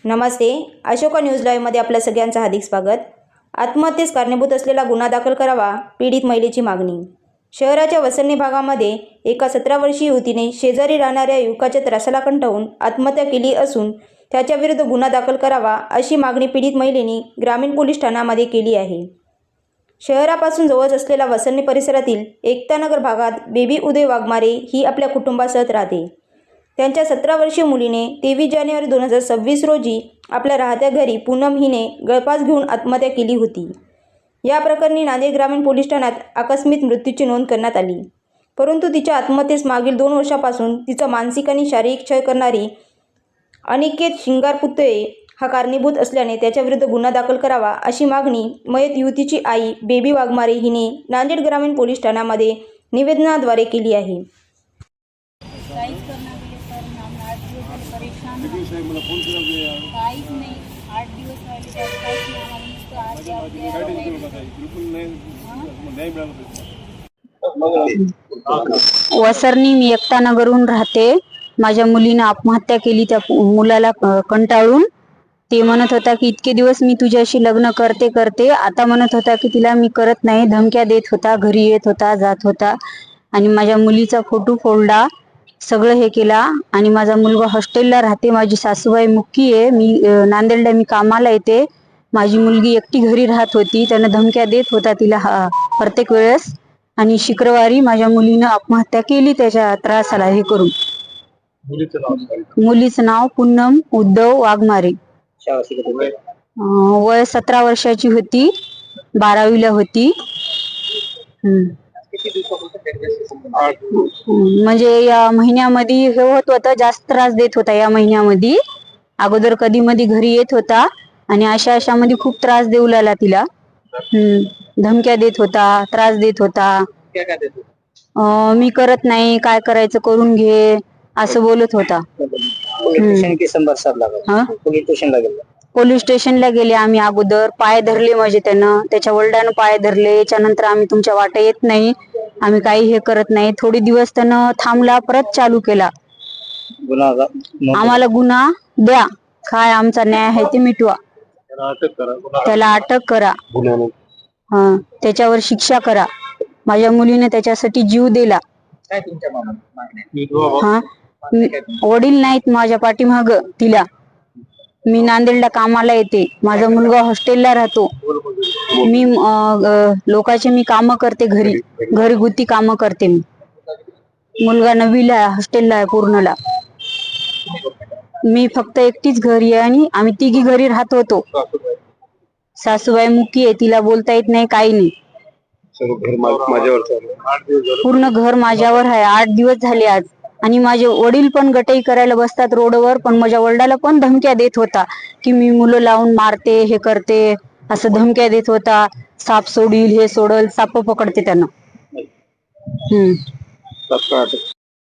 नमस्ते. Ashoka news लाईव्हमध्ये आपल्या सगळ्यांचं हार्दिक स्वागत. आत्महत्येस कारणीभूत असलेला गुन्हा दाखल करावा, पीडित महिलेची मागणी. शहराच्या वसरणी भागामध्ये एका 17 वर्षीय युवतीने शेजारी राहणाऱ्या युवकाच्या त्रासाला कंटाळून आत्महत्या केली असून त्याच्याविरुद्ध गुन्हा दाखल करावा अशी मागणी पीडित महिलेने ग्रामीण पोलीस ठाण्यामध्ये केली आहे. शहरापासून जवळच असलेल्या वसरणी परिसरातील एकतानगर भागात बेबी उदय वाघमारे ही आपल्या कुटुंबासह राहते. त्यांच्या 17 वर्षीय मुलीने 23 जानेवारी 2026 रोजी आपल्या राहत्या घरी पूनम हिने गळफास घेऊन आत्महत्या केली होती. या प्रकरणी नांदेड ग्रामीण पोलीस ठाण्यात आकस्मिक मृत्यूची नोंद करण्यात आली. परंतु तिच्या आत्महत्येस मागील 2 वर्षापासून तिचा मानसिक आणि शारीरिक छळ करणारी अनिकेत शिंगारपुतळे हा कारणीभूत असल्याने त्याच्याविरुद्ध गुन्हा दाखल करावा अशी मागणी मयत युवतीची आई बेबी वाघमारे हिने नांदेड ग्रामीण पोलीस ठाण्यामध्ये निवेदनाद्वारे केली आहे. काहीच नाही. 8 दिवस राहिले तर काहीच नाही. आम्हाला नुसतं आज वसरणी मी एकतानगरहून राहते. माझ्या मुलीने आत्महत्या केली त्या मुलाला कंटाळून. ते म्हणत होता की इतके दिवस मी तुझ्याशी लग्न करते आता म्हणत होता की तिला मी करत नाही. धमक्या देत होता, घरी येत होता, जात होता आणि माझ्या मुलीचा फोटो फोडला, सगळं हे केला. आणि माझा मुलगा हॉस्टेलला राहते. माझी सासूबाई मुक्की आहे. मी नांदेडला मी कामाला येते. माझी मुलगी एकटी घरी राहत होती. त्यानं धमक्या देत होता तिला प्रत्येक वेळेस. आणि शुक्रवारी माझ्या मुलीनं आत्महत्या केली त्याच्या त्रासाला हे करून. मुलीचं नाव पूनम उद्धव वाघमारे. वय 17 वर्षाची होती. 12वीला होती. म्हणजे या महिन्यामध्ये हे होत होता, जास्त त्रास देत होता. या महिन्यामध्ये अगोदर कधी मध्ये घरी येत होता आणि अशा मध्ये खूप त्रास देऊ लागला तिला. धमक्या देत होता, त्रास देत होता. मी करत नाही, काय करायचं करून घे असं बोलत होता. पोलीस स्टेशनला गेले आम्ही. अगोदर पाय धरले माझे त्यानं, त्याच्या वडिलांना पाय धरले. याच्यानंतर आम्ही तुमच्या वाटा येत नाही, आम्ही काही हे करत नाही. थोडे दिवस त्यानं थांबला, परत चालू केला. आम्हाला गुन्हा द्या, काय आमचा न्याय आहे ते मिटवा, त्याला अटक करा, त्याच्यावर शिक्षा करा. माझ्या मुलीने त्याच्यासाठी जीव दिला. वडील नाहीत माझ्या पाठीमाग तिला. मी नांदेडला कामाला येते. माझा मुलगा हॉस्टेलला राहतो. मी लोकांचे मी काम करते, घरगुती काम करते. मी मुलगा 9वीला आहे, हॉस्टेलला आहे पूर्णला. मी फक्त एकटीच घरी आहे आणि आम्ही तिघी घरी राहत होतो. सासूबाई मुकी आहे, तिला बोलता येत नाही, काही नाही. पूर्ण घर माझ्यावर आहे. 8 दिवस झाले आज. आणि माझे वडील पण गटाई करायला बसतात रोडवर, पण माझ्या वडिलाला पण धमक्या देत होता की मी मुलं लावून मारते, हे करते, असं धमक्या देत होता. साप सोडील, हे सोडल, साप पकडते त्यानं.